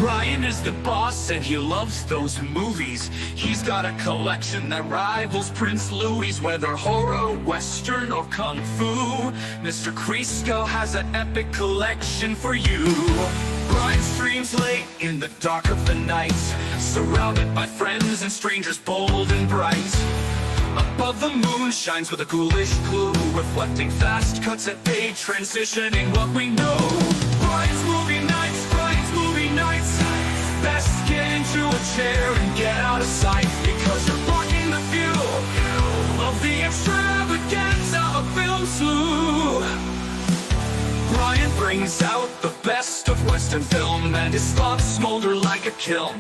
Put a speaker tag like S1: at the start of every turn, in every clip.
S1: Brian is the boss and he loves those movies. He's got a collection that rivals Prince Louis. Whether horror, western, or kung fu, Mr. Crisco has an epic collection for you. Brian streams late in the dark of the night, surrounded by friends and strangers bold and bright. Above the moon shines with a ghoulish glow, reflecting fast cuts at page, transitioning what we know. Brian's movie nights, Brian's movie nights. Best get into a chair and get out of sight, because you're blocking the view of the extravaganza of film slew. Brian brings out the best of Western film, and his thoughts smolder like a kiln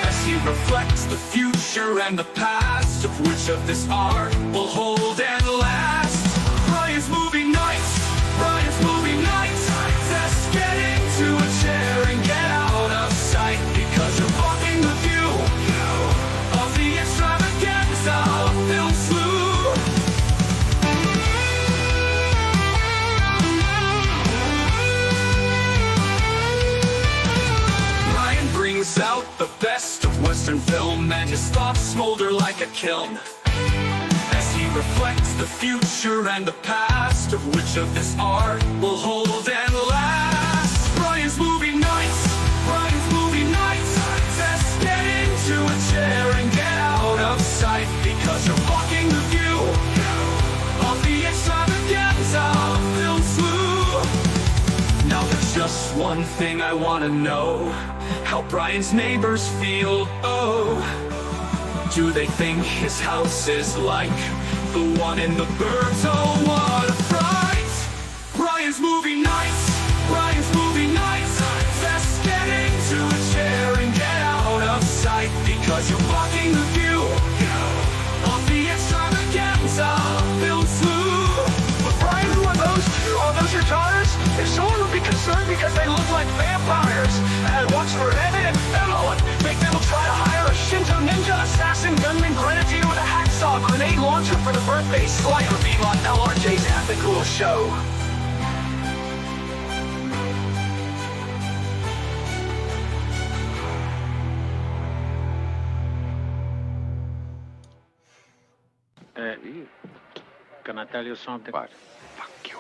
S1: as he reflects the future and the past, of which of this art will hold and last. Brian's movie nights, Brian's movie nights. Just get into a chair and get out of sight, because you're blocking the view of the extravaganza of film slew. Brian brings out the best of Western film, and his thoughts smolder like a kiln as he reflects the future and the past, of which of this art will hold and last. Brian's movie nights, Brian's movie nights. Just get into a chair and get out of sight, because you're blocking the view of the extravaganza of film slew. Now there's just one thing I wanna know: how Brian's neighbors feel. Oh, do they think his house is like the one in the Burbs? Oh, what a fright! Brian's movie nights, Brian's movie nights. Just get into a chair and get out of sight, because you're blocking the view of the extravaganza of film slew.
S2: But Brian, who are those two? Are those your daughters? If someone would be concerned because they look like vampires, and wants for Emmett and Emma, make them try to hire a Shinto ninja assassin gunman grenadier with a hacksaw grenade launcher for the birthday slider beam on LRJ's epic little show.
S3: Can I tell you something?
S2: What? Fuck you.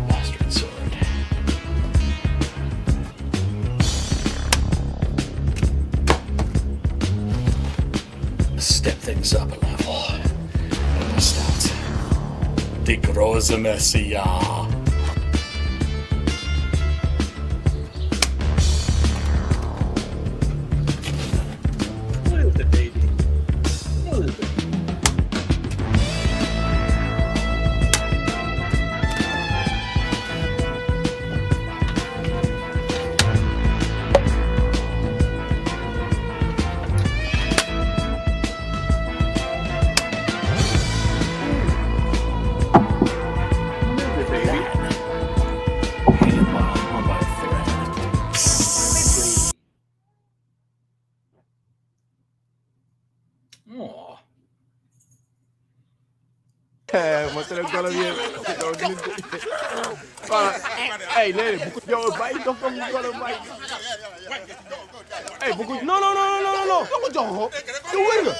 S4: Bastard sword. Step things up a level. And we'll start. Die große Messiah.
S5: Mo telegono bien. Hey, nee, bu ko jox bay dox ko ko bay. Hey, bu ko non non non non non, ko jox ko. Yow wër nga.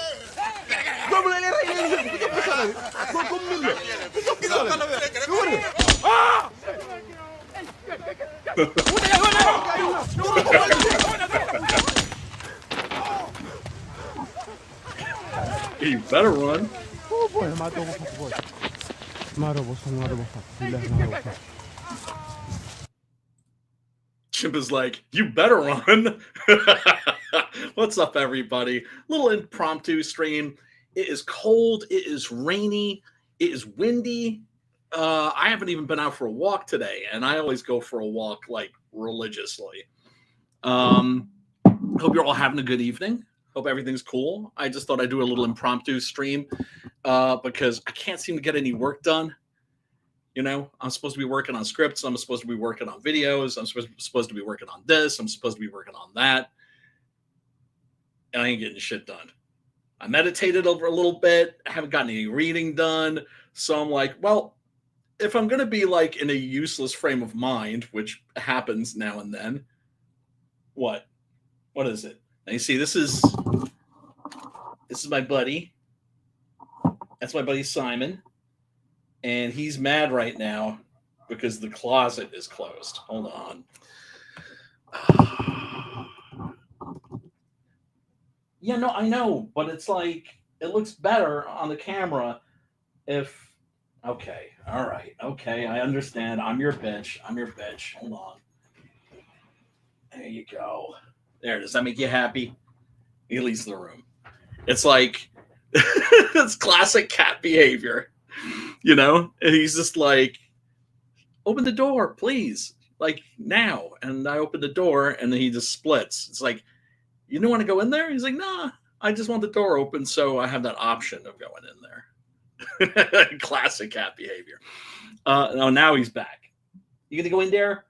S5: Doomu la lay rey bu ko jox sala. Ko ko min la. Ku jox sala. Yow wër nga. Ah!
S4: You better run.
S5: Oh boy, mato ko boy. Maro boss.
S4: Chimp is like, you better run. What's up, everybody? Little impromptu stream. It is cold. It is rainy. It is windy. I haven't even been out for a walk today, and I always go for a walk like religiously. Hope you're all having a good evening. Hope everything's cool. I just thought I'd do a little impromptu stream because I can't seem to get any work done. You know, I'm supposed to be working on scripts. I'm supposed to be working on videos. I'm supposed to be working on this. I'm supposed to be working on that. And I ain't getting shit done. I meditated over a little bit. I haven't gotten any reading done. So I'm like, well, if I'm going to be like in a useless frame of mind, which happens now and then, what is it? Now you see, this is my buddy. That's my buddy Simon. And he's mad right now because the closet is closed. Hold on. Yeah, no, I know, but it's like, it looks better on the camera if, okay, all right, okay, I understand. I'm your bitch. Hold on. There you go. There, does that make you happy? He leaves the room. It's like, it's classic cat behavior. You know, and he's just like, open the door, please. Like now. And I open the door and then he just splits. It's like, you don't want to go in there? He's like, nah, I just want the door open so I have that option of going in there. Classic cat behavior. No, now he's back. You gonna go in there?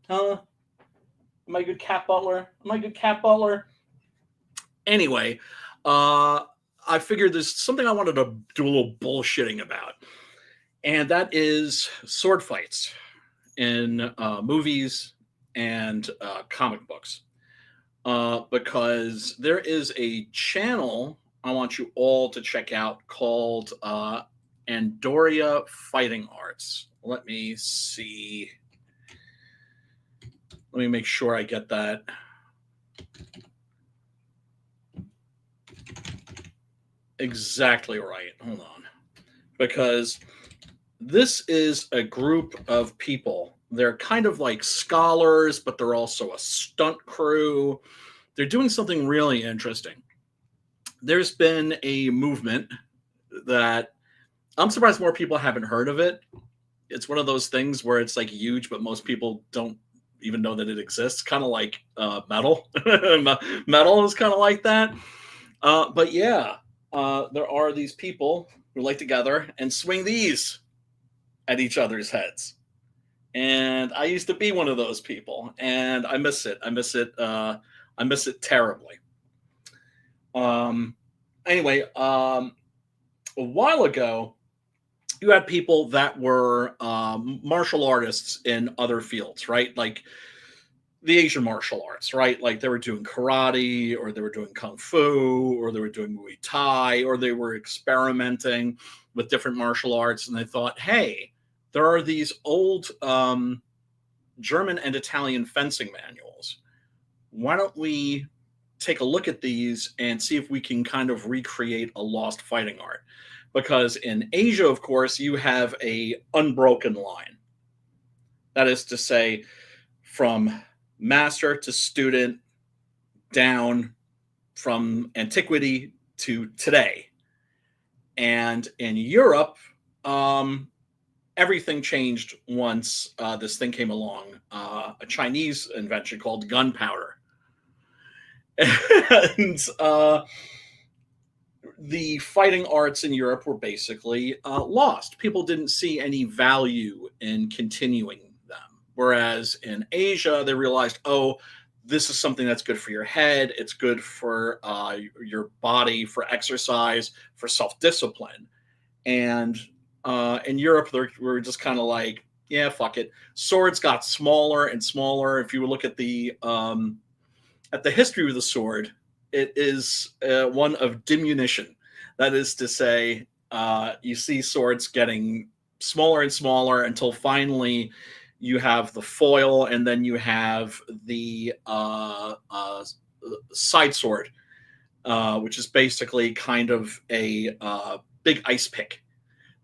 S4: Huh? Am I a good cat butler? Anyway, I figured there's something I wanted to do a little bullshitting about, and that is sword fights in movies and comic books. Because there is a channel I want you all to check out called Andoria Fighting Arts. Let me see. Let me make sure I get that. Exactly right. Hold on. Because this is a group of people. They're kind of like scholars, but they're also a stunt crew. They're doing something really interesting. There's been a movement that I'm surprised more people haven't heard of it. It's one of those things where it's like huge, but most people don't even know that it exists. Kind of like metal. Metal is kind of like that. But yeah. There are these people who like to gather and swing these at each other's heads. And I used to be one of those people, and I miss it. I miss it terribly. Anyway, a while ago, you had people that were martial artists in other fields, right? Like the Asian martial arts, right? Like they were doing karate, or they were doing kung fu, or they were doing Muay Thai, or they were experimenting with different martial arts. And they thought, hey, there are these old German and Italian fencing manuals. Why don't we take a look at these and see if we can kind of recreate a lost fighting art? Because in Asia, of course, you have a unbroken line. That is to say, from master to student, down from antiquity to today. And in Europe, everything changed once this thing came along, a Chinese invention called gunpowder. And the fighting arts in Europe were basically lost. People didn't see any value in continuing them. Whereas in Asia, they realized, oh, this is something that's good for your head. It's good for your body, for exercise, for self-discipline. And in Europe, we're just kind of like, yeah, fuck it. Swords got smaller and smaller. If you look at the history of the sword, it is one of diminution. That is to say, you see swords getting smaller and smaller until finally you have the foil, and then you have the side sword, which is basically kind of a big ice pick.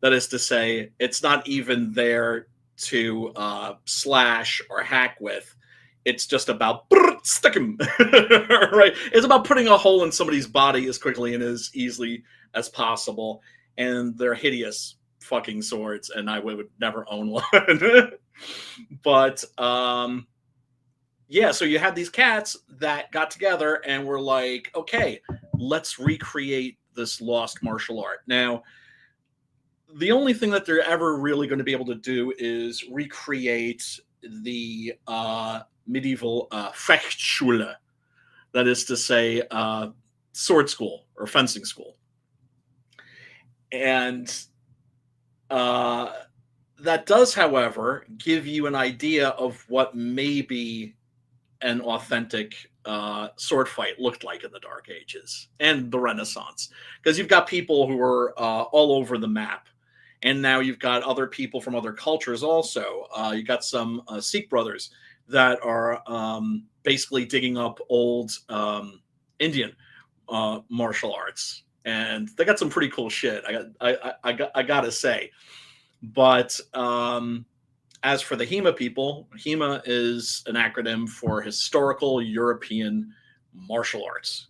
S4: That is to say, it's not even there to slash or hack with. It's just about stick him, right? It's about putting a hole in somebody's body as quickly and as easily as possible. And they're hideous fucking swords, and I would never own one. But yeah, so you had these cats that got together and were like, okay, let's recreate this lost martial art. Now, the only thing that they're ever really going to be able to do is recreate the medieval Fechtschule, that is to say, sword school or fencing school. And that does, however, give you an idea of what maybe an authentic sword fight looked like in the Dark Ages and the Renaissance. Because you've got people who are all over the map. And now you've got other people from other cultures also. You've got some Sikh brothers that are basically digging up old Indian martial arts. And they got some pretty cool shit, I gotta say. But as for the HEMA people, HEMA is an acronym for Historical European Martial Arts.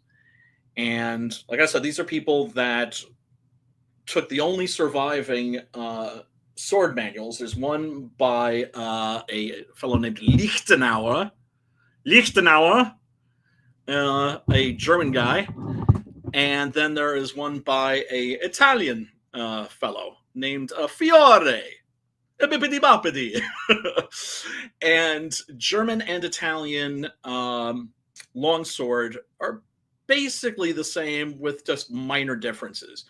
S4: And like I said, these are people that took the only surviving sword manuals. There's one by a fellow named Lichtenauer, a German guy. And then there is one by a Italian fellow named Fiore. And German and Italian longsword are basically the same with just minor differences.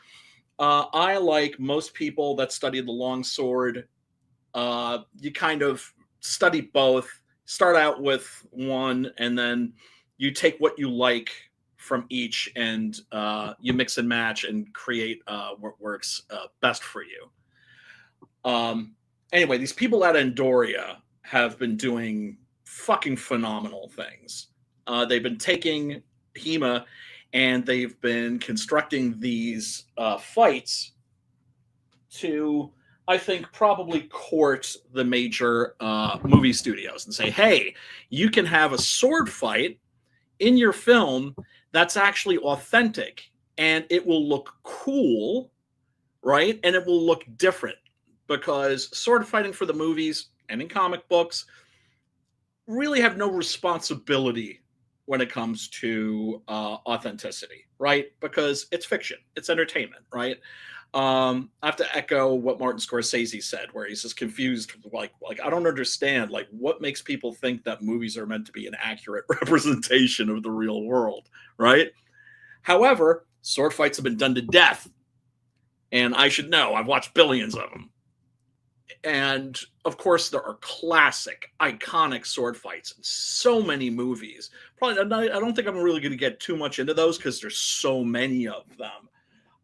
S4: I, like most people that study the longsword, you kind of study both, start out with one, and then you take what you like from each, and you mix and match and create what works best for you. Anyway, these people at Andoria have been doing fucking phenomenal things. They've been taking HEMA and they've been constructing these fights to, I think, probably court the major movie studios and say, hey, you can have a sword fight in your film that's actually authentic, and it will look cool, right? And it will look different, because sword fighting for the movies and in comic books really have no responsibility when it comes to authenticity, right? Because it's fiction, it's entertainment, right? I have to echo what Martin Scorsese said, where he's just confused, like I don't understand, like, what makes people think that movies are meant to be an accurate representation of the real world, right? However, sword fights have been done to death, and I should know. I've watched billions of them. And of course, there are classic, iconic sword fights in so many movies. Probably, I don't think I'm really going to get too much into those because there's so many of them.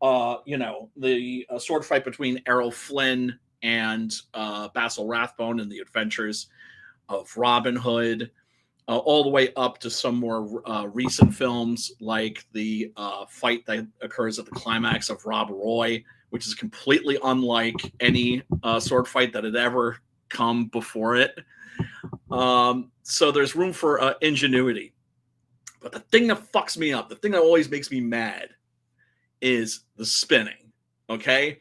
S4: The sword fight between Errol Flynn and Basil Rathbone in The Adventures of Robin Hood, all the way up to some more recent films like the fight that occurs at the climax of Rob Roy, which is completely unlike any sword fight that had ever come before it. So there's room for ingenuity. But the thing that fucks me up, the thing that always makes me mad, is the spinning. Okay?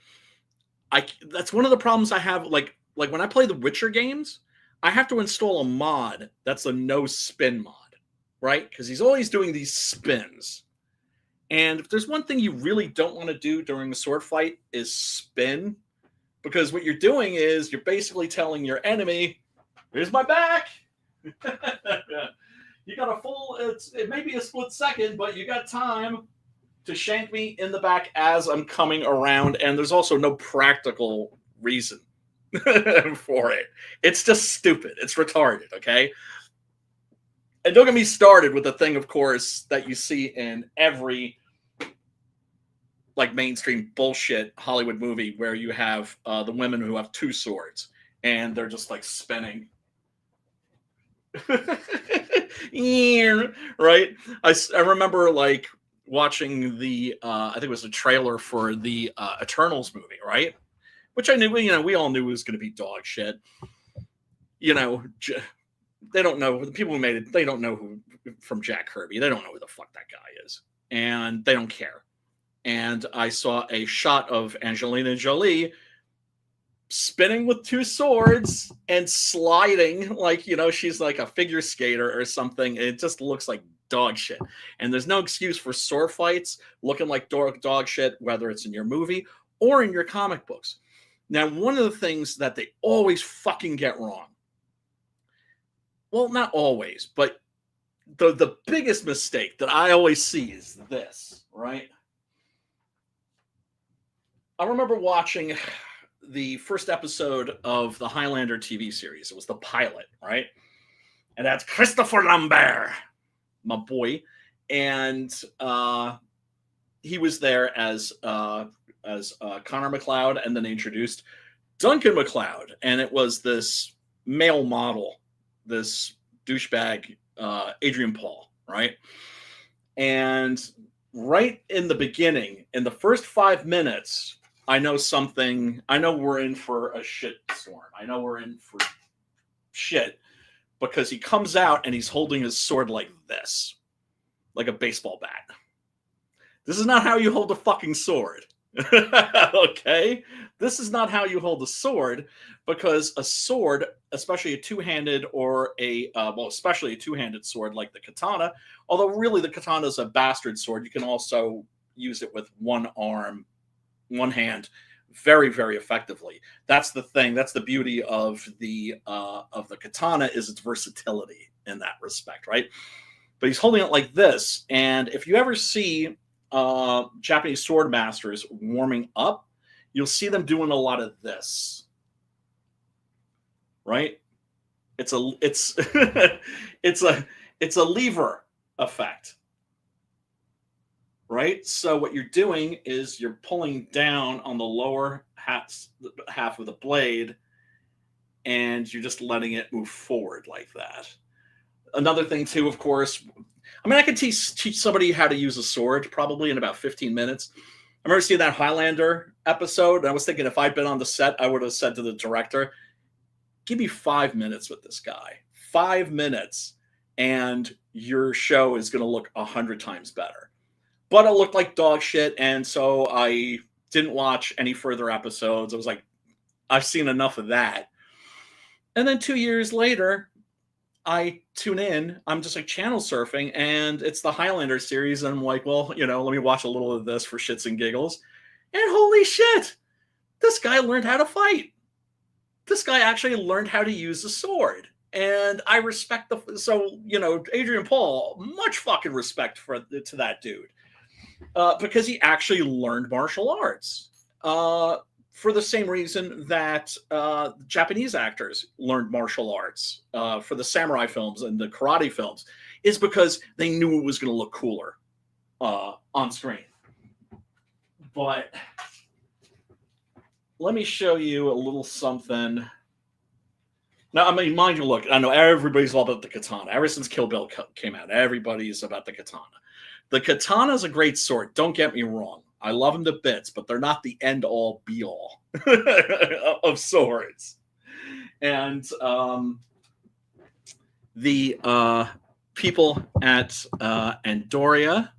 S4: That's one of the problems I have. Like when I play the Witcher games, I have to install a mod that's a no spin mod, right? Because he's always doing these spins. And if there's one thing you really don't want to do during a sword fight is spin, because what you're doing is you're basically telling your enemy, here's my back. You got a full it may be a split second, but you got time to shank me in the back as I'm coming around, and there's also no practical reason for it. It's just stupid. It's retarded, okay? And don't get me started with the thing, of course, that you see in every like mainstream bullshit Hollywood movie where you have the women who have two swords and they're just like spinning. Right? I remember like watching the I think it was a trailer for the Eternals movie, right? Which I knew, we all knew was going to be dog shit. They don't know, the people who made it, they don't know who from Jack Kirby. They don't know who the fuck that guy is. And they don't care. And I saw a shot of Angelina Jolie spinning with two swords and sliding like, she's like a figure skater or something. It just looks like dog shit. And there's no excuse for sword fights looking like dog shit, whether it's in your movie or in your comic books. Now, one of the things that they always fucking get wrong, well, not always, but the biggest mistake that I always see is this, right? I remember watching the first episode of the Highlander TV series. It was the pilot, right? And that's Christopher Lambert, my boy. And he was there as Connor McLeod, and then they introduced Duncan McLeod. And it was this male model, this douchebag, Adrian Paul, right? And right in the beginning, in the first 5 minutes, I know we're in for a shit storm. I know we're in for shit because he comes out and he's holding his sword like this, like a baseball bat. This is not how you hold a fucking sword. Okay? This is not how you hold a sword, because a sword, especially a two-handed or especially a two-handed sword like the katana, although really the katana is a bastard sword, you can also use it with one arm, one hand, very, very effectively. That's the thing. That's the beauty of the katana, is its versatility in that respect, right? But he's holding it like this, and if you ever see Japanese sword masters warming up, you'll see them doing a lot of this, right? It's a it's a lever effect, right? So what you're doing is you're pulling down on the lower half of the blade, and you're just letting it move forward like that. Another thing too, of course, I could teach somebody how to use a sword probably in about 15 minutes. I remember seeing that Highlander episode, and I was thinking if I'd been on the set, I would have said to the director, give me 5 minutes with this guy. 5 minutes, and your show is going to look 100 times better. But it looked like dog shit, and so I didn't watch any further episodes. I was like, I've seen enough of that. And then 2 years later, I tune in, I'm just like channel surfing, and it's the Highlander series, and I'm like, well, let me watch a little of this for shits and giggles. And holy shit, this guy learned how to fight. This guy actually learned how to use a sword. And I respect Adrian Paul, much fucking respect to that dude. Because he actually learned martial arts. For the same reason that Japanese actors learned martial arts for the samurai films and the karate films, is because they knew it was going to look cooler on screen. But let me show you a little something. Now, mind you, look, I know everybody's all about the katana. Ever since Kill Bill came out, everybody's about the katana. The katana is a great sword. Don't get me wrong. I love them to bits, but they're not the end-all, be-all of swords. And the people at Andoria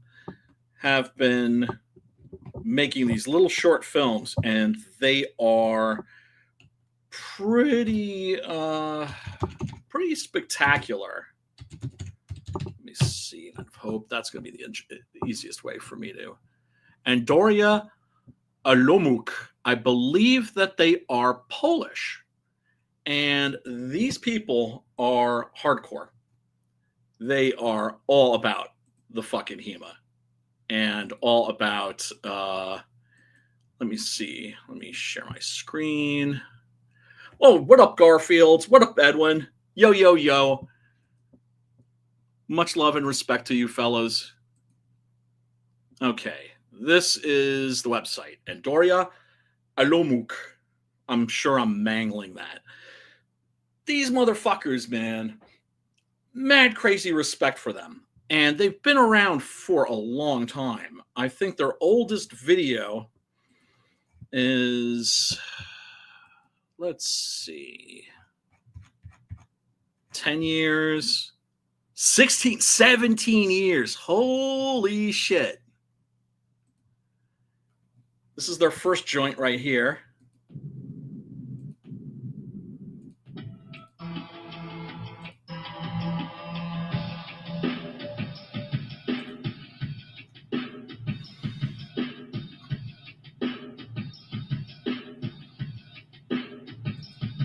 S4: have been making these little short films, and they are pretty spectacular. Let me see. I hope that's going to be the easiest way for me to. Andoria Alomuk. I believe that they are Polish. And these people are hardcore. they are all about the fucking HEMA and all about, let me see. Let me share my screen. Oh, what up, Garfield? What up, Edwin? Yo, yo, yo. Much love and respect to you fellows. Okay, this is the website. Andoria Alomuk. I'm sure I'm mangling that. These motherfuckers, man, mad crazy respect for them. And they've been around for a long time. I think their oldest video is, let's see, 10 years, 16, 17 years. Holy shit. This is their first joint right here.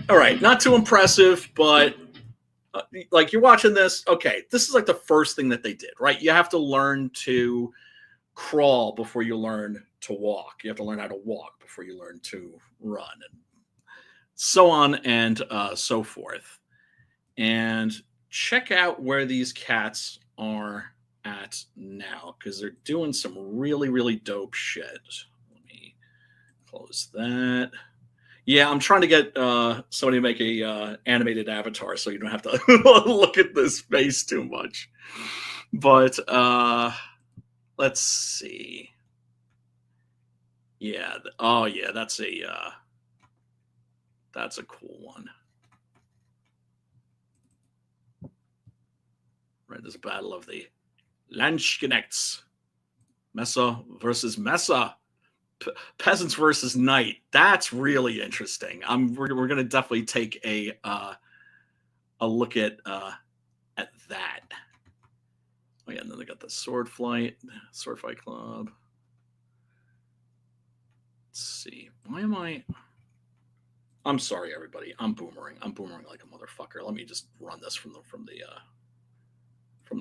S4: All right, not too impressive, but like you're watching this, okay, this is like the first thing that they did, right? You have to learn to crawl before you learn to walk. You have to learn how to walk before you learn to run, and so on and so forth. And check out where these cats are at now, because they're doing some really, really dope shit. Let me close that. Yeah, I'm trying to get somebody to make a animated avatar so you don't have to look at this face too much. But let's see. Yeah. Oh, yeah. That's a cool one. Right. There's a battle of the Landsknechts. Mesa versus Mesa. Peasants versus Knight. That's really interesting. We're going to definitely take a look at that. Oh yeah, and then they got the Swordfight Club. Let's see. Why am I? I'm sorry, everybody. I'm boomering like a motherfucker. Let me just run this from the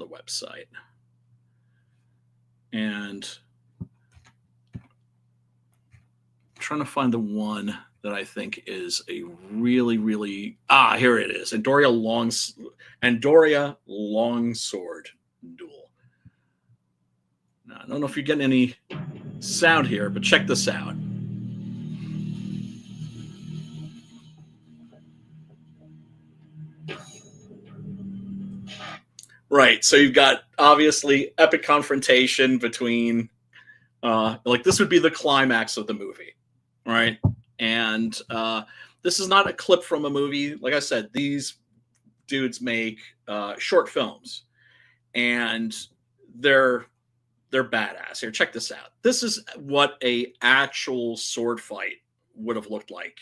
S4: website. And trying to find the one that I think is a really, really here it is. Andoria Longsword Duel. Now, I don't know if you're getting any sound here, but check this out. Right, so you've got obviously epic confrontation between like this would be the climax of the movie. Right. And this is not a clip from a movie. Like I said, these dudes make short films, and they're badass. Here, check this out. This is what a actual sword fight would have looked like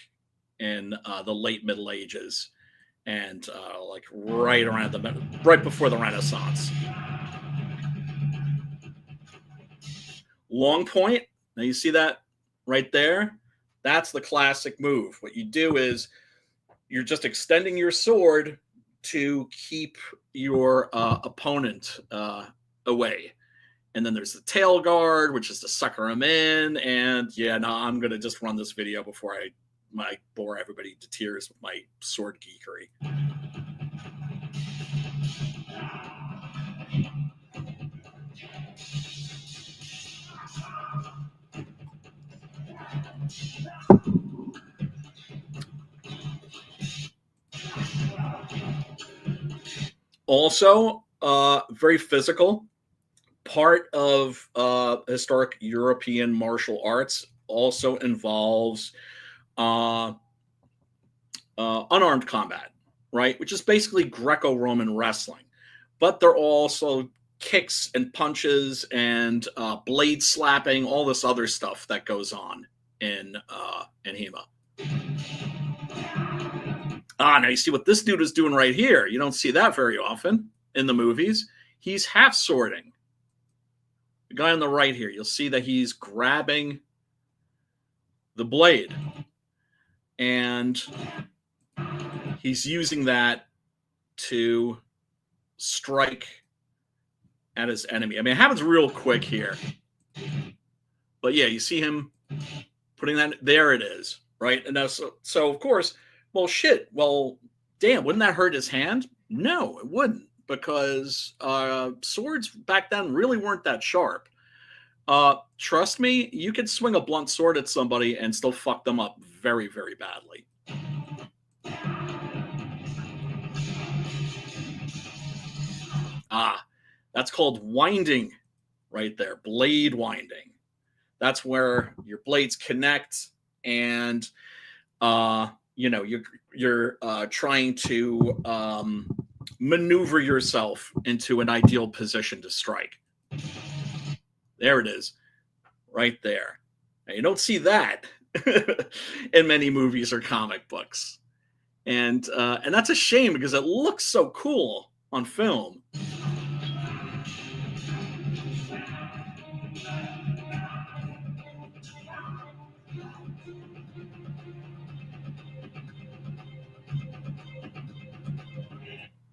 S4: in the late Middle Ages, and like right before the Renaissance. Long point. Now you see that right there. That's the classic move. What you do is you're just extending your sword to keep your opponent away. And then there's the tail guard, which is to sucker him in. And yeah, no, I'm going to just run this video before I bore everybody to tears with my sword geekery. Also, very physical. Part of historic European martial arts also involves unarmed combat, right? Which is basically Greco-Roman wrestling. But there are also kicks and punches and blade slapping, all this other stuff that goes on in HEMA. Now you see what this dude is doing right here. You don't see that very often in the movies. He's half swording. The guy on the right here, you'll see that he's grabbing the blade. And he's using that to strike at his enemy. I mean, it happens real quick here. But yeah, you see him putting that, there it is, right? And so of course, well, shit, well, damn, wouldn't that hurt his hand? No, it wouldn't, because swords back then really weren't that sharp. Trust me, you could swing a blunt sword at somebody and still fuck them up very, very badly. That's called winding right there, blade winding. That's where your blades connect, and you're trying to maneuver yourself into an ideal position to strike. There it is, right there. Now, you don't see that in many movies or comic books, and that's a shame because it looks so cool on film.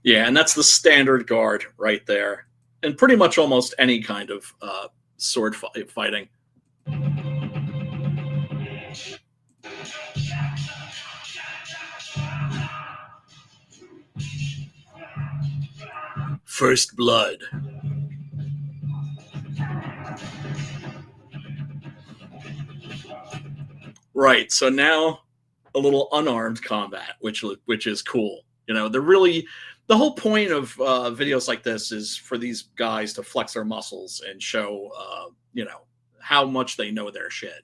S4: Yeah, and that's the standard guard right there, and pretty much almost any kind of sword fighting. First blood. Right, so now a little unarmed combat, which is cool. They're really, the whole point of videos like this is for these guys to flex their muscles and show how much they know their shit.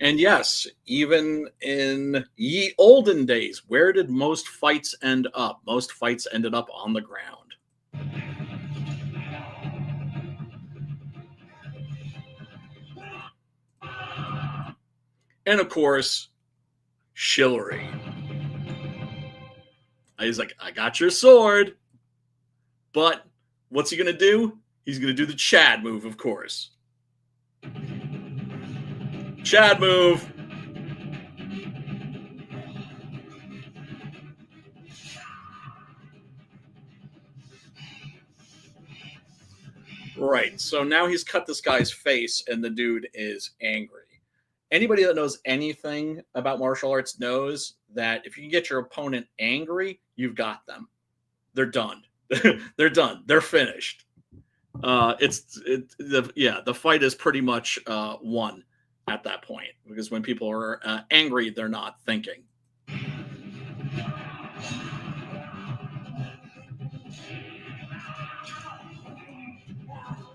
S4: And yes, even in ye olden days, where did most fights end up? Most fights ended up on the ground. And of course, chivalry. He's like, I got your sword. But what's he going to do? He's going to do the Chad move, of course. Chad move. Right. So now he's cut this guy's face, and the dude is angry. Anybody that knows anything about martial arts knows that if you can get your opponent angry, you've got them. They're done. They're done. They're finished. The fight is pretty much won at that point, because when people are angry, they're not thinking. A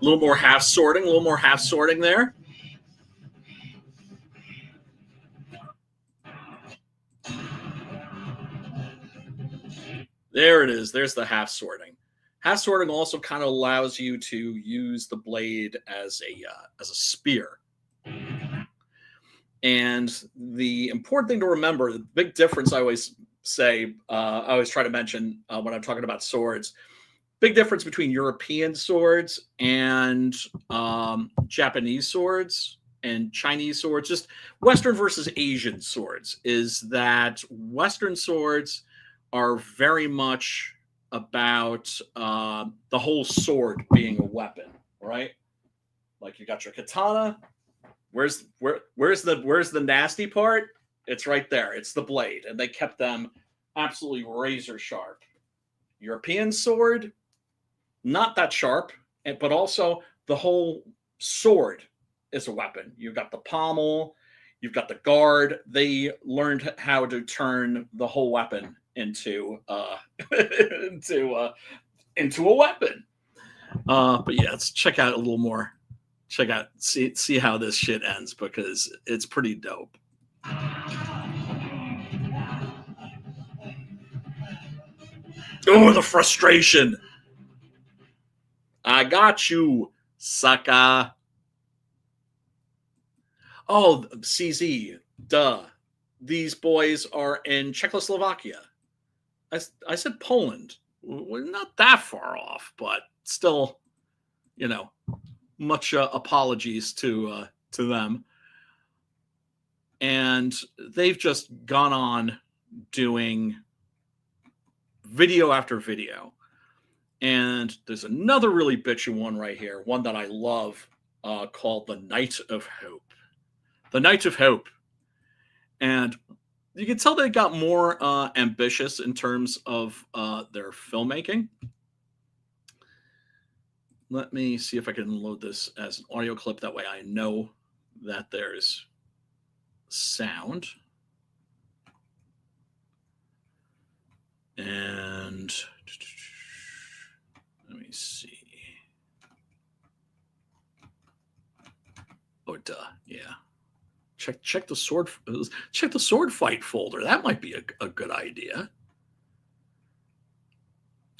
S4: little more half sorting there. There it is. There's the half sorting. Half sorting also kind of allows you to use the blade as a spear. And the important thing to remember, the big difference I always say, I always try to mention when I'm talking about swords, big difference between European swords and Japanese swords and Chinese swords, just Western versus Asian swords, is that Western swords are very much about the whole sword being a weapon, right? Like you got your katana. Where's the nasty part? It's right there. It's the blade, and they kept them absolutely razor sharp. European sword, not that sharp, but also the whole sword is a weapon. You've got the pommel, you've got the guard. They learned how to turn the whole weapon into into a weapon. But yeah, let's check out a little more. See how this shit ends, because it's pretty dope. Oh, the frustration. I got you, sucker. Oh, CZ, duh. These boys are in Czechoslovakia. I said Poland. We're not that far off, but still you know, much apologies to them. And they've just gone on doing video after video. And there's another really bitchy one right here, one that I love, called The Night of Hope. The Night of Hope. And you can tell they got more ambitious in terms of their filmmaking. Let me see if I can load this as an audio clip. That way I know that there's sound. And let me see. Oh, duh. Yeah. Check the sword fight folder. That might be a good idea.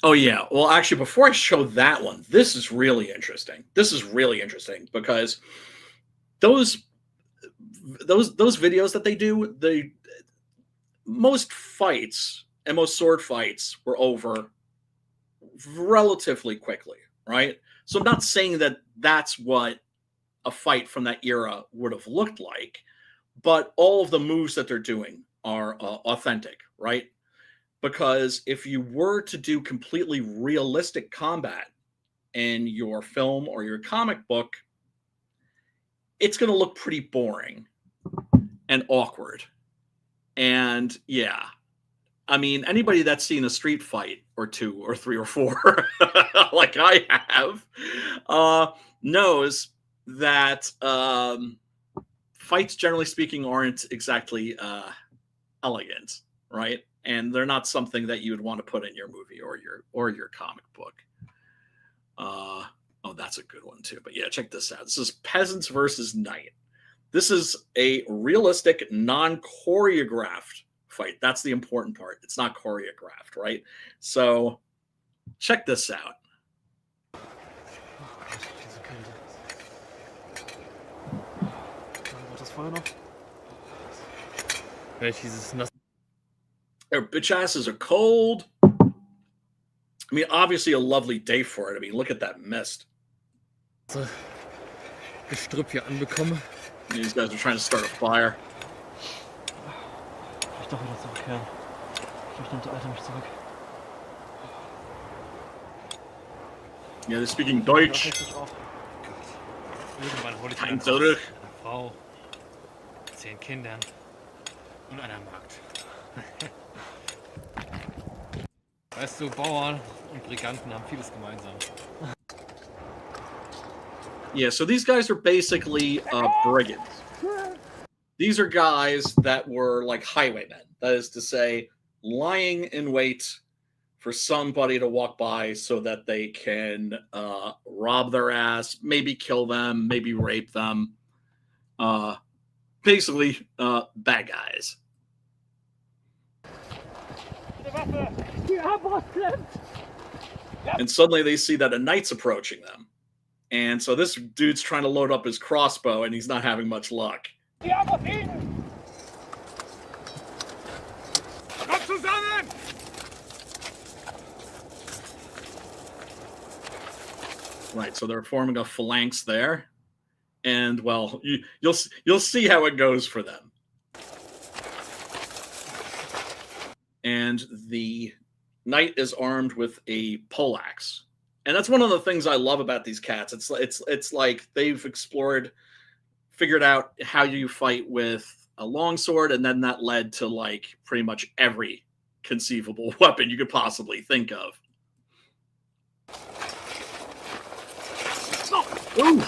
S4: Oh yeah. Well, actually, before I show that one, this is really interesting. This is really interesting because those videos that they do, most fights and most sword fights were over relatively quickly, right? So I'm not saying that that's what a fight from that era would have looked like, but all of the moves that they're doing are authentic, right? Because if you were to do completely realistic combat in your film or your comic book, it's going to look pretty boring and awkward. And yeah, I mean, anybody that's seen a street fight or 2 or 3 or 4, like I have, knows that fights, generally speaking, aren't exactly elegant, right? And they're not something that you would want to put in your movie or your comic book. Oh, that's a good one too. But yeah, check this out. This is Peasants versus Knight. This is a realistic, non-choreographed fight. That's the important part. It's not choreographed, right? So check this out. Their bitch asses are cold. I mean, obviously a lovely day for it. I mean, look at that mist.
S6: Gestrüpp hier anbekomme.
S4: These guys are trying to start a fire.
S7: Ich darf wieder zurückkehren. Ich möchte unter Alter mich zurück.
S4: Yeah, they're speaking Deutsch.
S6: Irgendwann hole ich
S4: Kein
S6: mir
S4: zurück.
S6: eine Frau, 10 Kindern und einer Magd. Weißt du, Bauern und Briganten haben vieles gemeinsam.
S4: Yeah, so these guys are basically brigands. These are guys that were like highwaymen. That is to say, lying in wait for somebody to walk by so that they can rob their ass, maybe kill them, maybe rape them. Basically, bad guys. And suddenly they see that a knight's approaching them. And so this dude's trying to load up his crossbow, and he's not having much luck. Right, so they're forming a phalanx there. And, well, you'll see how it goes for them. And the knight is armed with a poleaxe. And that's one of the things I love about these cats. It's like they've figured out how you fight with a longsword, and then that led to like pretty much every conceivable weapon you could possibly think of. Ooh.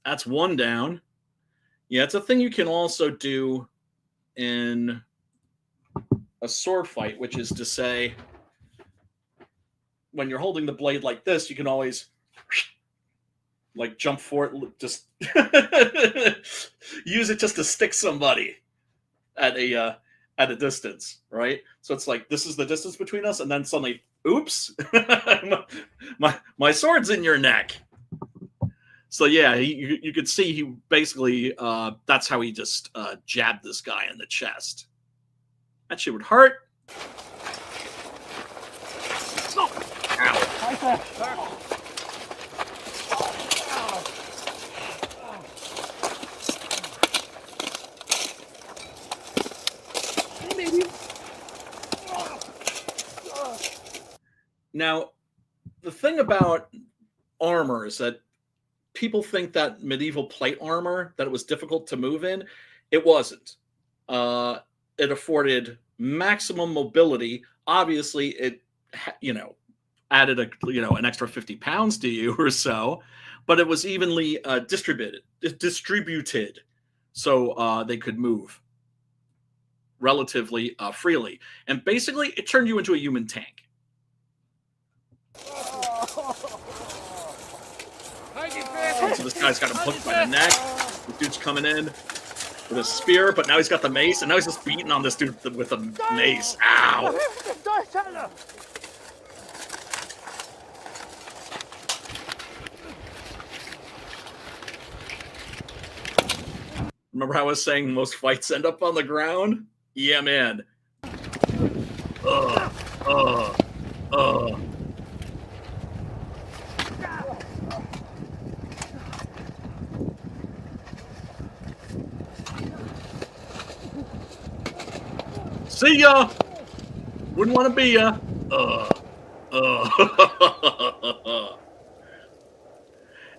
S4: That's one down. Yeah, it's a thing you can also do in a sword fight, which is to say, when you're holding the blade like this, you can always like jump for it, just use it just to stick somebody at a distance, right? So it's like, this is the distance between us, and then suddenly, oops, my sword's in your neck. So yeah, you could see he basically, that's how he just jabbed this guy in the chest. That shit would hurt. Ow. Now, the thing about armor is that people think that medieval plate armor, that it was difficult to move in. It wasn't. It afforded maximum mobility. Obviously, it added an extra 50 pounds to you or so, but it was evenly distributed, so they could move relatively freely. And basically, it turned you into a human tank. So this guy's got him hooked by the neck. This dude's coming in with a spear, but now he's got the mace, and now he's just beating on this dude with a mace. Ow! Remember how I was saying most fights end up on the ground? Yeah, man. See ya! Wouldn't want to be ya.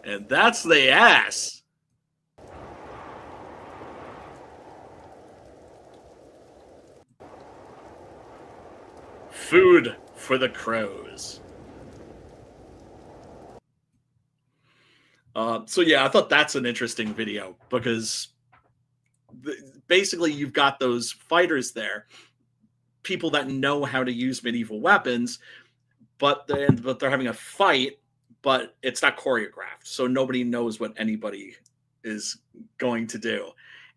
S4: And that's the ass. Food for the crows. So yeah, I thought that's an interesting video because basically you've got those fighters there, people that know how to use medieval weapons, but they're having a fight, but it's not choreographed, so nobody knows what anybody is going to do,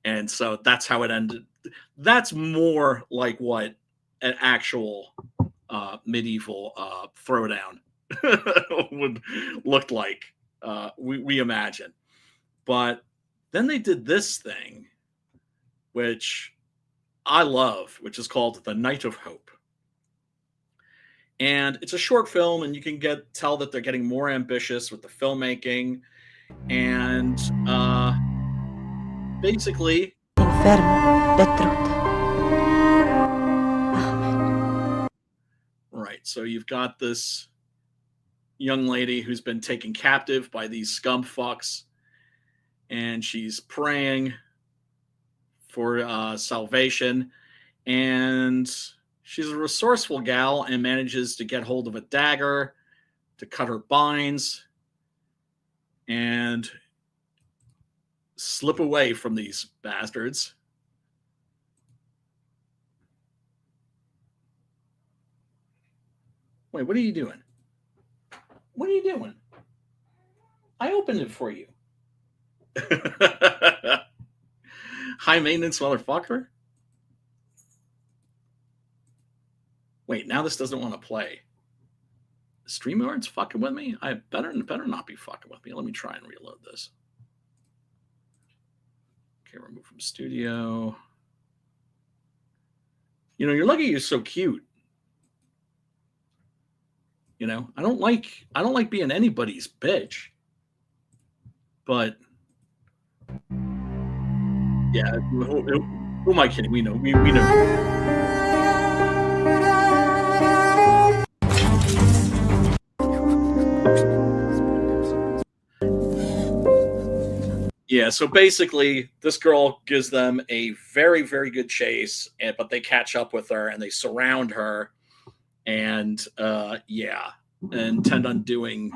S4: and so that's how it ended. That's more like what an actual medieval throwdown would look like. We imagine, but then they did this thing, which I love, which is called The Night of Hope. And it's a short film, and you can tell that they're getting more ambitious with the filmmaking. And basically, right, so you've got this young lady who's been taken captive by these scum fucks, and she's praying for salvation, and she's a resourceful gal and manages to get hold of a dagger to cut her binds and slip away from these bastards. Wait, what are you doing? What are you doing? I opened it for you. High maintenance motherfucker. Wait, now this doesn't want to play. StreamYard's fucking with me? I better not be fucking with me. Let me try and reload this. Okay, remove from studio. You're lucky you're so cute. I don't like being anybody's bitch. But yeah, who am I kidding? We know. We know. Yeah, so basically, this girl gives them a very, very good chase, but they catch up with her and they surround her, and intend on doing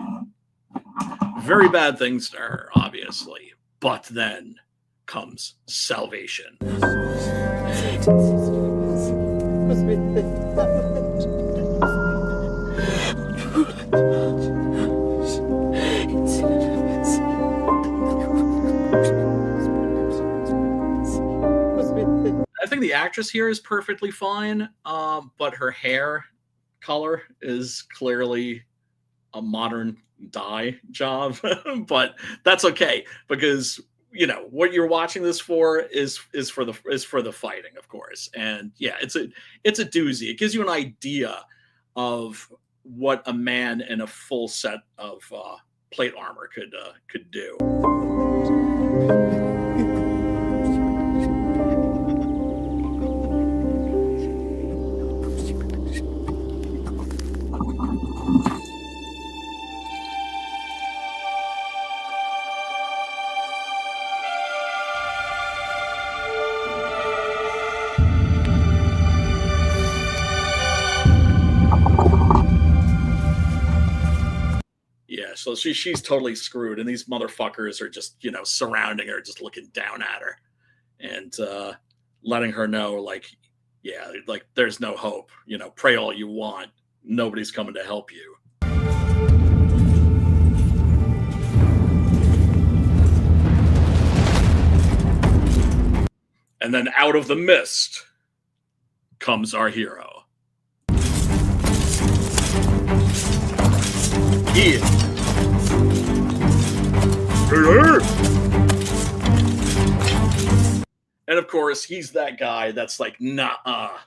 S4: very bad things to her, obviously. But then comes salvation. I think the actress here is perfectly fine, but her hair color is clearly a modern dye job. But that's okay, because what you're watching this for is for the fighting, of course. And yeah, it's a doozy. It gives you an idea of what a man in a full set of plate armor could do. so she's totally screwed, and these motherfuckers are just, you know, surrounding her, just looking down at her, and letting her know, like, yeah, like there's no hope. You know, pray all you want, nobody's coming to help you. And then out of the mist comes our hero. Yeah. And of course, he's that guy that's like, nah,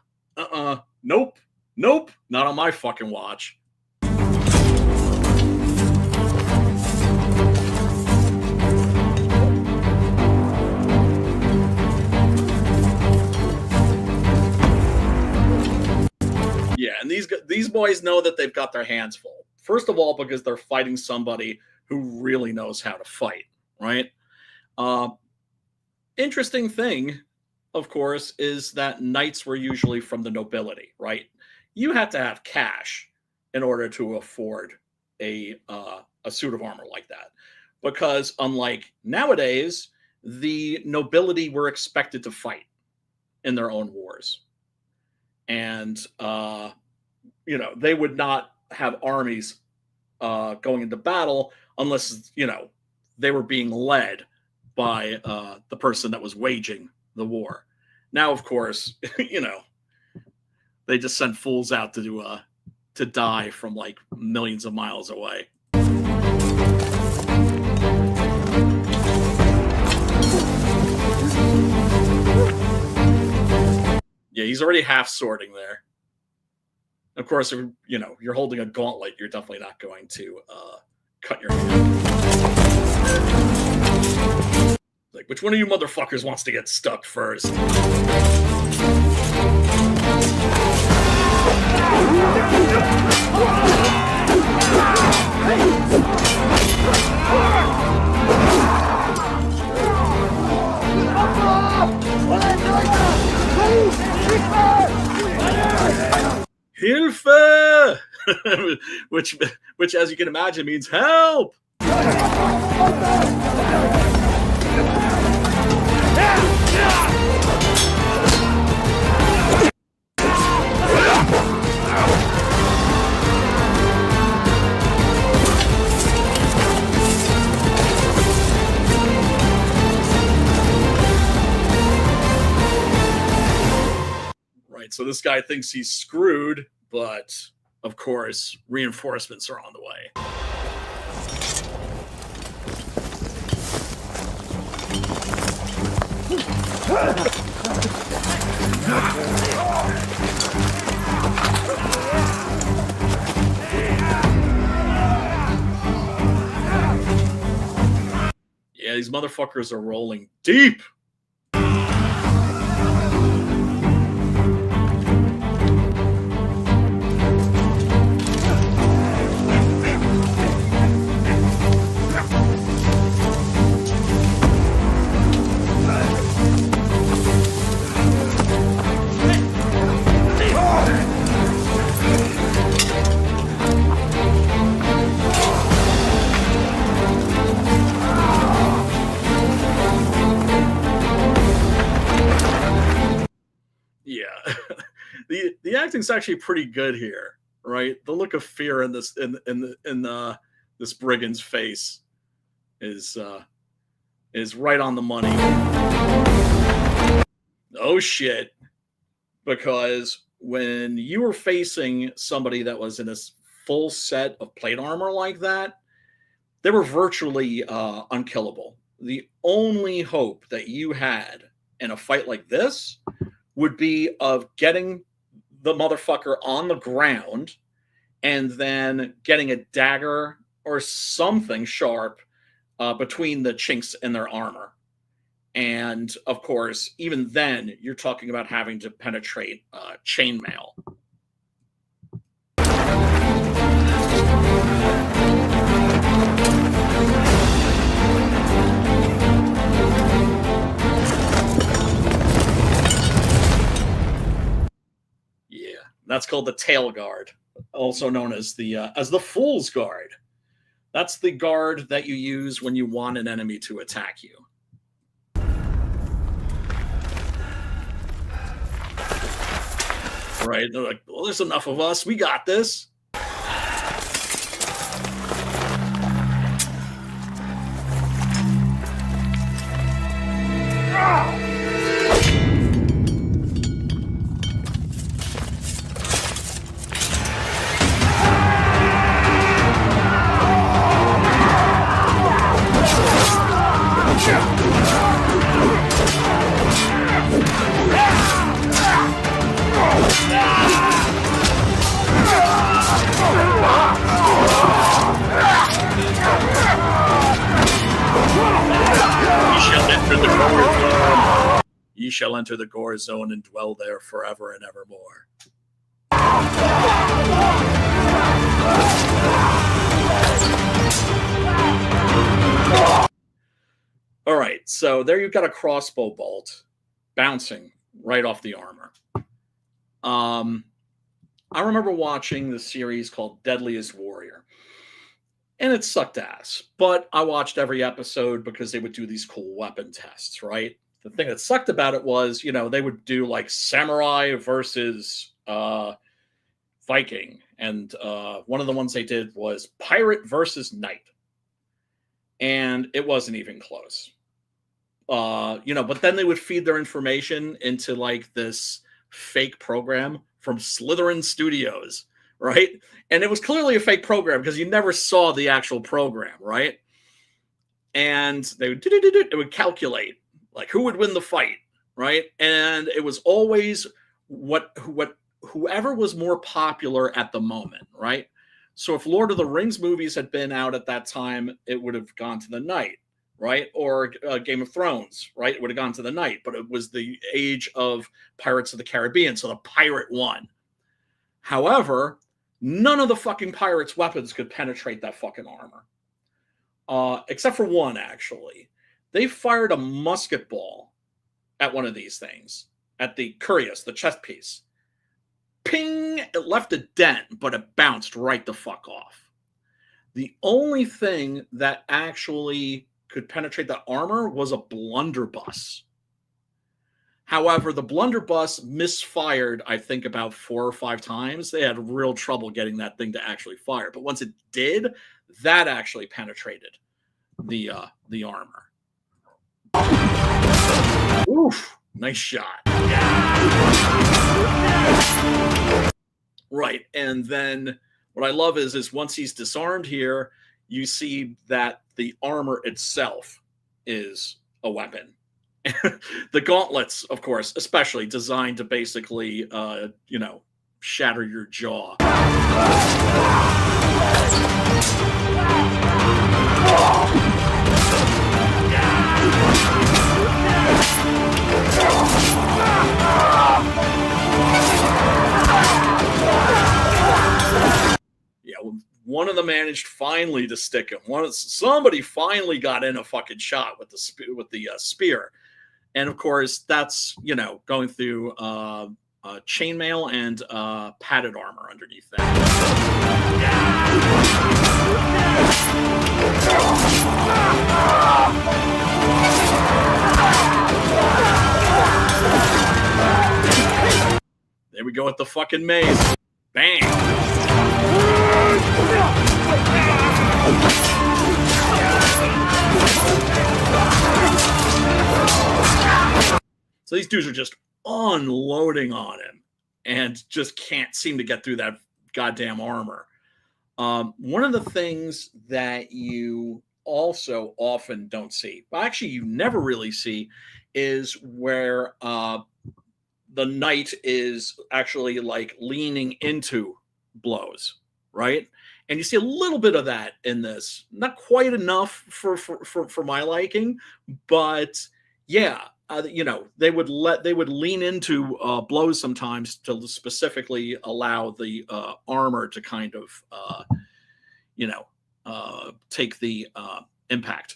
S4: nope, not on my fucking watch. Yeah, and these boys know that they've got their hands full. First of all, because they're fighting somebody who really knows how to fight, right? Interesting thing, of course, is that knights were usually from the nobility, right? You had to have cash in order to afford a suit of armor like that, because unlike nowadays, the nobility were expected to fight in their own wars, and you know, they would not have armies going into battle unless, you know, they were being led by the person that was waging the war. Now, of course, you know, they just send fools out to die from like millions of miles away. Yeah, he's already half sorting there. Of course, if, you know, you're holding a gauntlet, you're definitely not going to cut your hand. Like, which one of you motherfuckers wants to get stuck first? Hilfe! which, as you can imagine, means help. Right, so this guy thinks he's screwed, but of course, reinforcements are on the way. Yeah, these motherfuckers are rolling deep. The acting's actually pretty good here, right? The look of fear in this this brigand's face is right on the money. Oh shit! Because when you were facing somebody that was in this full set of plate armor like that, they were virtually unkillable. The only hope that you had in a fight like this would be of getting the motherfucker on the ground and then getting a dagger or something sharp between the chinks in their armor. And of course, even then, you're talking about having to penetrate chainmail. That's called the tail guard, also known as the Fool's Guard. That's the guard that you use when you want an enemy to attack you. Right? They're like, well, there's enough of us. We got this. Ye shall enter the gore zone and dwell there forever and evermore. All right, so there you've got a crossbow bolt bouncing right off the armor. I remember watching the series called Deadliest Warrior, and it sucked ass. But I watched every episode because they would do these cool weapon tests, right? The thing that sucked about it was, you know, they would do like samurai versus Viking. And one of the ones they did was pirate versus knight. And it wasn't even close. You know, but then they would feed their information into like this fake program from Slytherin Studios, right? And it was clearly a fake program because you never saw the actual program, right? And they would, it would calculate like who would win the fight, right? And it was always whoever was more popular at the moment, right? So if Lord of the Rings movies had been out at that time, it would have gone to the knight, right? Or Game of Thrones, right? It would have gone to the knight, but it was the age of Pirates of the Caribbean, so the pirate won. However, none of the fucking pirates' weapons could penetrate that fucking armor. Except for one, actually. They fired a musket ball at one of these things, at the cuirass, the chest piece. Ping! It left a dent, but it bounced right the fuck off. The only thing that actually could penetrate that armor was a blunderbuss. However, the blunderbuss misfired, I think, about 4 or 5 times. They had real trouble getting that thing to actually fire. But once it did, that actually penetrated the armor. Oof, nice shot. Right, and then what I love is once he's disarmed here, you see that the armor itself is a weapon. The gauntlets, of course, especially designed to basically, you know, shatter your jaw. Yeah, one of them managed finally to stick him. Somebody finally got in a fucking shot with the spear, and of course that's, you know, going through chainmail and padded armor underneath that. There we go with the fucking maze. Bang. So these dudes are just unloading on him and just can't seem to get through that goddamn armor. One of the things that you also often don't see, but actually you never really see, is where the knight is actually like leaning into blows, right? And you see a little bit of that in this. Not quite enough for my liking, but yeah, you know, they would lean into blows sometimes to specifically allow the armor to kind of you know, take the impact.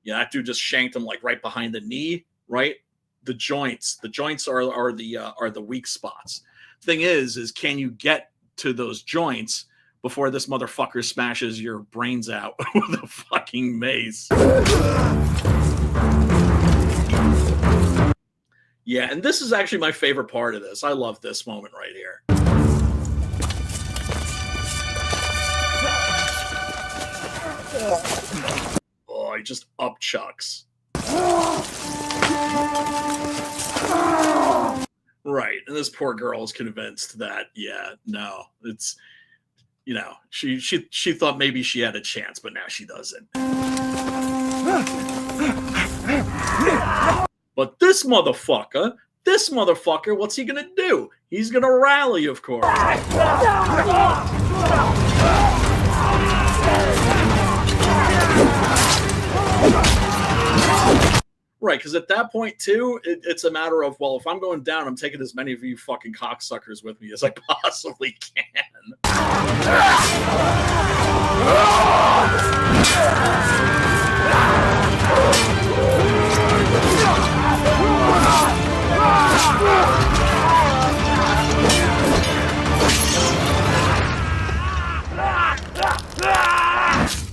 S4: Yeah, that dude just shanked him like right behind the knee, right? The joints are the weak spots. Thing is can you get to those joints before this motherfucker smashes your brains out with a fucking mace? Yeah, and this is actually my favorite part of this. I love this moment right here. Oh, he just upchucks. Right, and this poor girl is convinced that, yeah, no, it's, you know, she thought maybe she had a chance, but now she doesn't. But this motherfucker, what's he gonna do? He's gonna rally, of course. Right, because at that point, too, it's a matter of, well, if I'm going down, I'm taking as many of you fucking cocksuckers with me as I possibly can.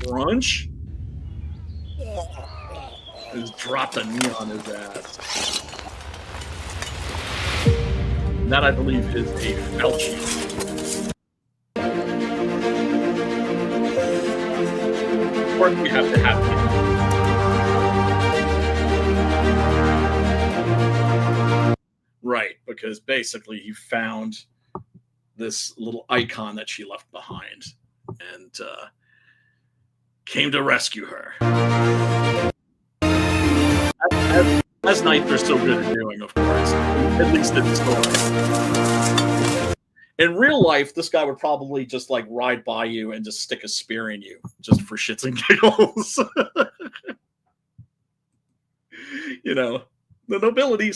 S4: Brunch? Just dropped a knee on his ass. And that, I believe, is a Felchie. Of course, we have to have it. Right, because basically he found this little icon that she left behind and came to rescue her. As Knights are so good at doing, of course. At least in the story. In real life, this guy would probably just like ride by you and just stick a spear in you, just for shits and giggles. You know, the nobility,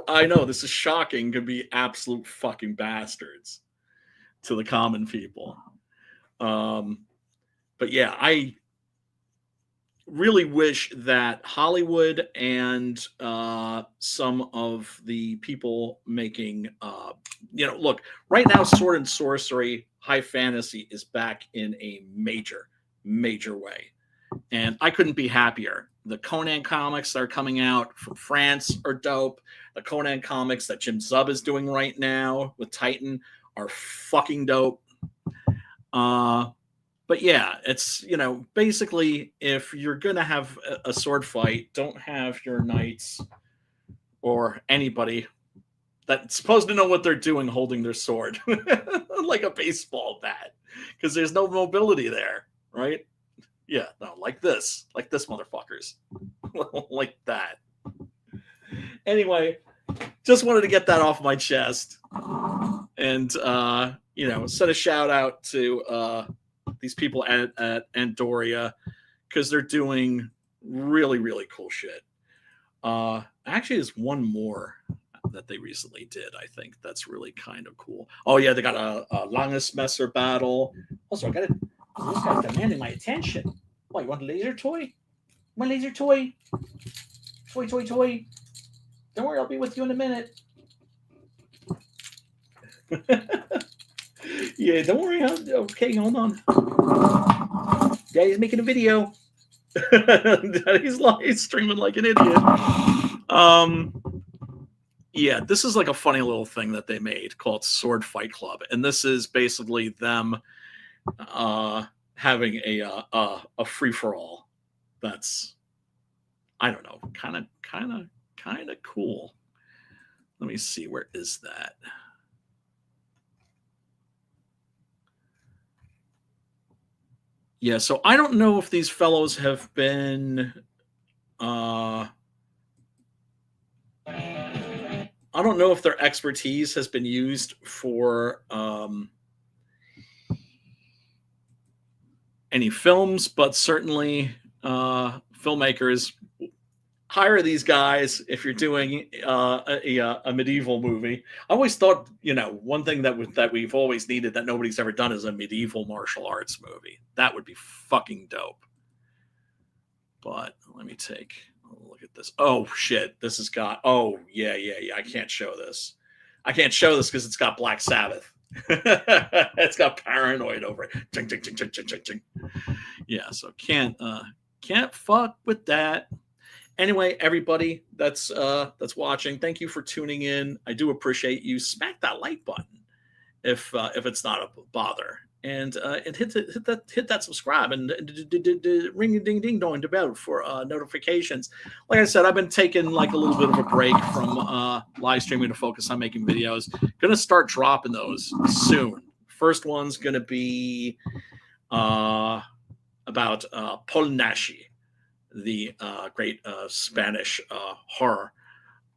S4: I know this is shocking, could be absolute fucking bastards to the common people. But yeah, I really wish that Hollywood and some of the people making, you know, look, right now, sword and sorcery, high fantasy is back in a major, major way. And I couldn't be happier. The Conan comics that are coming out from France are dope. The Conan comics that Jim Zub is doing right now with Titan are fucking dope. But yeah, it's, you know, basically, if you're going to have a sword fight, don't have your knights or anybody that's supposed to know what they're doing holding their sword like a baseball bat, because there's no mobility there, right? Yeah, no, like this motherfuckers. Like that. Anyway, just wanted to get that off my chest and, you know, send a shout out to these people at Andoria, because they're doing really, really cool shit. Actually, there's one more that they recently did. I think that's really kind of cool. Oh yeah, they got a Langesmesser battle. Also, I got it. This guy's demanding my attention. What, you want a laser toy? My laser toy? Toy. Don't worry, I'll be with you in a minute. Yeah, don't worry. Okay, hold on. Daddy's making a video. He's streaming like an idiot. Yeah, this is like a funny little thing that they made called Sword Fight Club, and this is basically them having a free for all. That's, I don't know, kind of cool. Let me see, where is that? Yeah, so I don't know if these fellows have been I don't know if their expertise has been used for any films, but certainly filmmakers hire these guys if you're doing a medieval movie. I always thought, you know, one thing that we've always needed that nobody's ever done is a medieval martial arts movie. That would be fucking dope. But let me take a look at this. Oh shit, this has got. Oh yeah. I can't show this. I can't show this because it's got Black Sabbath. It's got Paranoid over it. Ching, ching, ching, ching, ching, ching, ching. Yeah, so can't fuck with that. Anyway, everybody that's watching, thank you for tuning in. I do appreciate you. Smack that like button if it's not a bother, and hit that subscribe and ring your ding ding dong bell for notifications. Like I said, I've been taking like a little bit of a break from live streaming to focus on making videos. Gonna start dropping those soon. First one's gonna be about Paul Nashi, the great Spanish horror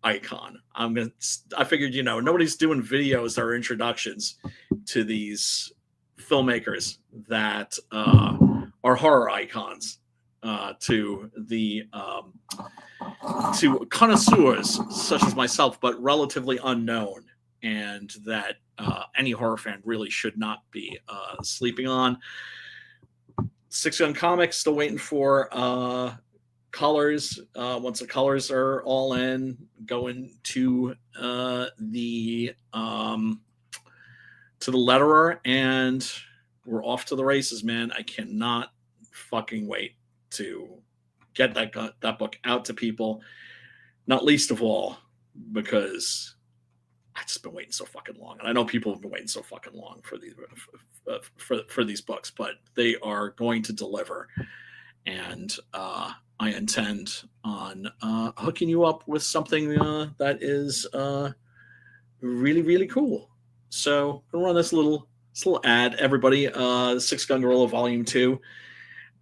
S4: icon. I figured, nobody's doing videos or introductions to these filmmakers that are horror icons to connoisseurs such as myself, but relatively unknown, and that any horror fan really should not be sleeping on. Six Gun Comics still waiting for colors. Once the colors are all in, going to the letterer, and we're off to the races, man. I cannot fucking wait to get that book out to people. Not least of all because I've just been waiting so fucking long, and I know people have been waiting so fucking long for these books, but they are going to deliver, and I intend on hooking you up with something that is really, really cool. So I'm gonna run this little ad, everybody. Six Gun Gorilla Volume 2,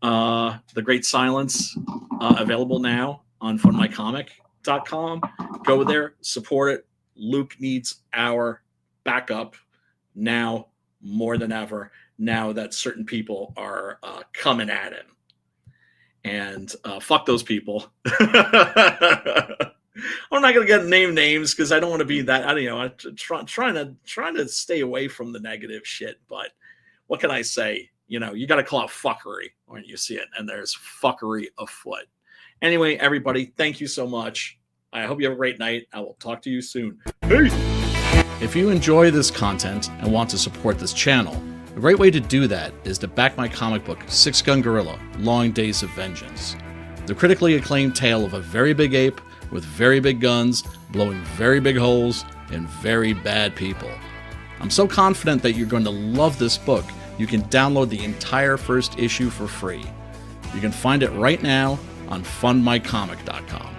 S4: The Great Silence, available now on fundmycomic.com. Go there, support it. Luke needs our backup now more than ever, now that certain people are coming at him. And fuck those people. I'm not going to name names because I don't want to be that. I'm trying to stay away from the negative shit. But what can I say? You got to call it fuckery when you see it, and there's fuckery afoot. Anyway, everybody, thank you so much. I hope you have a great night. I will talk to you soon. Peace. If you enjoy this content and want to support this channel, a great way to do that is to back my comic book, Six Gun Gorilla: Long Days of Vengeance. The critically acclaimed tale of a very big ape with very big guns, blowing very big holes, and very bad people. I'm so confident that you're going to love this book, you can download the entire first issue for free. You can find it right now on fundmycomic.com.